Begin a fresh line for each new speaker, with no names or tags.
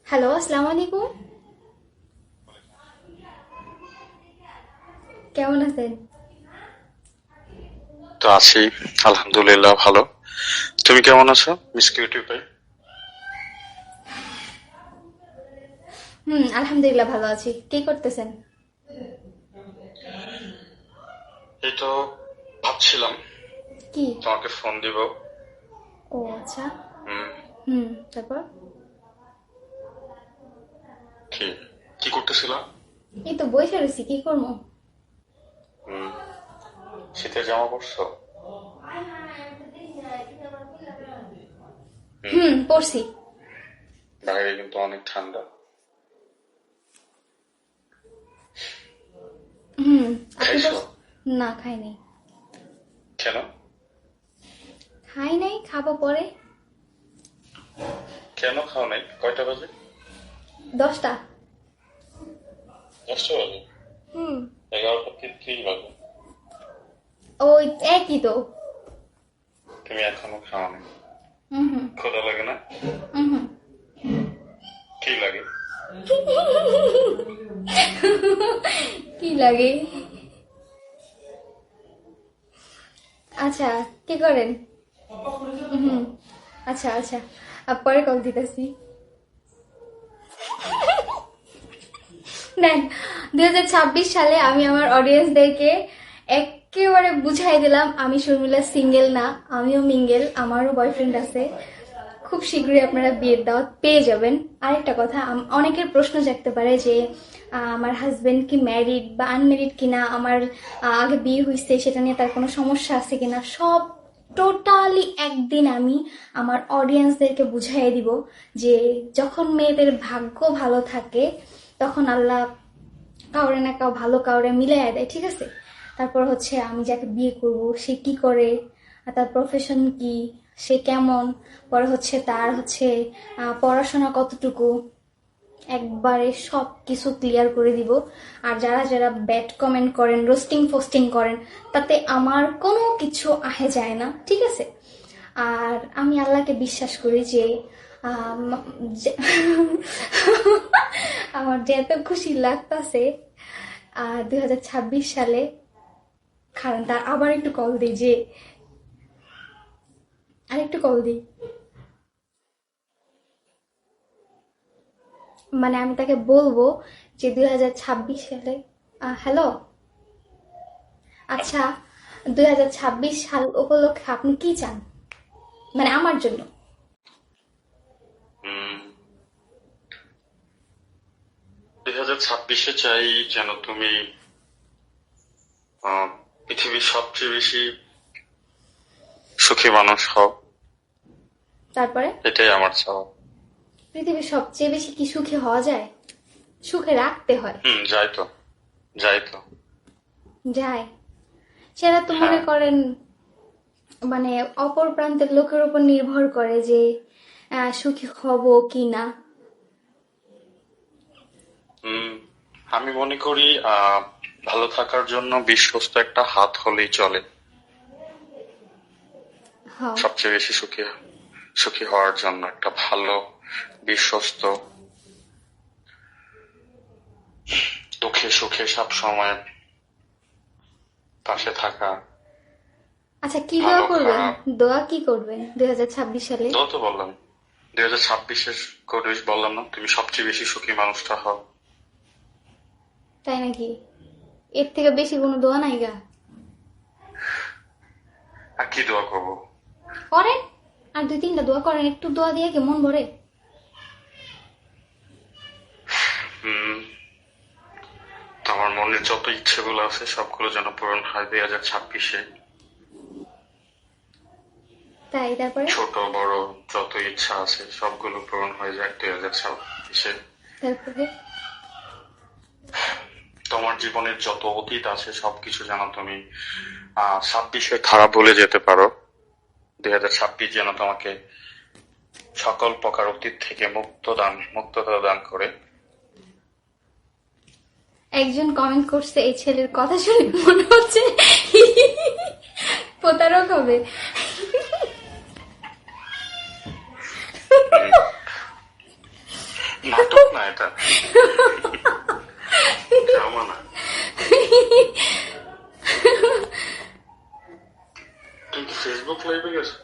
Hello, আসসালামু আলাইকুম। কেমন আছেন?
তো আছি, আলহামদুলিল্লাহ ভালো। তুমি কেমন আছো মিস কিউটি ভাই?
আলহামদুলিল্লাহ ভালো আছি। কি করতেছেন?
এই তো ভাবছিলাম
কি?
তোমাকে ফোন দিব।
ও আচ্ছা।
হুম।
তারপর?
কি কি করতেছিলাম?
এই তো বসে রয়েছি, কি করবো?
হুম। শীতের জামা পরছো? হুম।
পড়ছি।
বাইরে কিন্তু অনেক ঠান্ডা।
হুম। আপনি
খাইছো?
পড়ছেন? না, খাই নাই।
কেন?
খাই নাই, খাবো পরে।
কেন খাও নাই? কয়টা বাজে?
10টা।
10টা বাজে?
হুম
11টা 30 বাজে।
ওই একই তো।
তুমি এখনো খাও নাই?
হুম হুম
ক্ষুধা লাগে না?
হুম
কি লাগে?
কি লাগে? আচ্ছা, কি করেন? হুম আচ্ছা আচ্ছা, পরে কল দিতেছি। দেন, 2026 সালে আমি আমার অডিয়েন্সদেরকে একেবারে বুঝাই দিলাম আমি শর্মিলা সিঙ্গেল না, আমিও মিঙ্গেল, আমারও বয়ফ্রেন্ড আছে। খুব শীঘ্রই আপনারা বিয়ের দাওয়াত পেয়ে যাবেন। আরেকটা কথা, অনেকের প্রশ্ন জাগতে পারে যে আমার হাজবেন্ড কি ম্যারিড বা আনম্যারিড কিনা, আমার আগে বিয়ে হয়েছে সেটা নিয়ে তার কোনো সমস্যা আছে কিনা, সব টোটালি একদিন আমি আমার অডিয়েন্সদেরকে বুঝাই দিব যে যখন মেয়েদের ভাগ্য ভালো থাকে তখন আল্লাহ কাউরে না কাউ ভালো কাউরে মিলাই দেয়, ঠিক আছে? তারপর হচ্ছে আমি যাকে বিয়ে করব সে কি করে, আর তার প্রফেশন কি, সে কেমন, পরে হচ্ছে তার হচ্ছে পড়াশোনা কতটুকু, একবারে সব কিছু ক্লিয়ার করে দিব। আর যারা যারা ব্যাড কমেন্ট করেন, রোস্টিং ফোস্টিং করেন, তাতে আমার কোনো কিছু আহে যায় না, ঠিক আছে? আর আমি আল্লাহকে বিশ্বাস করি যে আম, যে- আমার যে এত খুশি লাগতাছে 2026 সালে। কারণ তার আবার একটু কল দিই যে, আরেকটু কল দিই, মানে আমি তাকে বলবো যে 2026 সালে। হ্যালো, আচ্ছা, 2026 সাল উপলক্ষে আপনি কি চান, মানে আমার জন্য?
হুম। 2026-এ চাই যেন তুমি পৃথিবীর সবচেয়ে বেশি সুখী মানুষ হও।
তারপরে?
এটাই আমার চাওয়া।
পৃথিবীর সবচেয়ে বেশি কি সুখী হওয়া যায়? সুখে রাখতে হয়।
যাই তো, যাই তো।
যায়, সেটা তো মনে
হ্যাঁ।
করেন মানে অপর প্রান্তের লোকের উপর নির্ভর করে যে সুখী হব কি না।
হুম। আমি মনে করি ভালো থাকার জন্য বিশ্বস্ত একটা হাত হলেই চলে।
হ্যাঁ।
সবচেয়ে বেশি সুখী সুখী হওয়ার জন্য একটা ভালো বিশ্বস্ত, দুঃখে সুখে সব সময় পাশে থাকা।
আচ্ছা, কি দোয়া
ভালো
করবেন?
খারাপ।
দোয়া কি করবেন 2026 সালে?
তো তো বললাম, 2026-এর করে বললাম না, তুমি সবচেয়ে বেশি সুখী মানুষটা হও।
তাই নাকি? এর থেকে বেশি কোনো দোয়া নাই গা?
আর কি দোয়া করবো?
করেন, আর 2-3টা দোয়া করেন, একটু দোয়া দিয়ে কি মন ভরে?
হম। তোমার মনের যত ইচ্ছেগুলো আছে সবগুলো যেন পূরণ হয় 2026-এ।
তাই? তারপরে?
ছোট বড় যত ইচ্ছা আছে সবগুলো পূরণ হয়ে যায় 2026-এ।
তারপরে?
তোমার জীবনের যত অতীত আছে সবকিছু যেন তুমি 26-এ ধারা বলে যেতে পারো। 2026 যেন তোমাকে সকল প্রকার অতীত থেকে মুক্ততা দান করে।
একজন কমেন্ট করছে এই ছেলের কথা শুনে মনে হচ্ছে প্রতারক হবে।
এটা ড্রামা না। তুমি কি ফেসবুক লাইভে গেছো?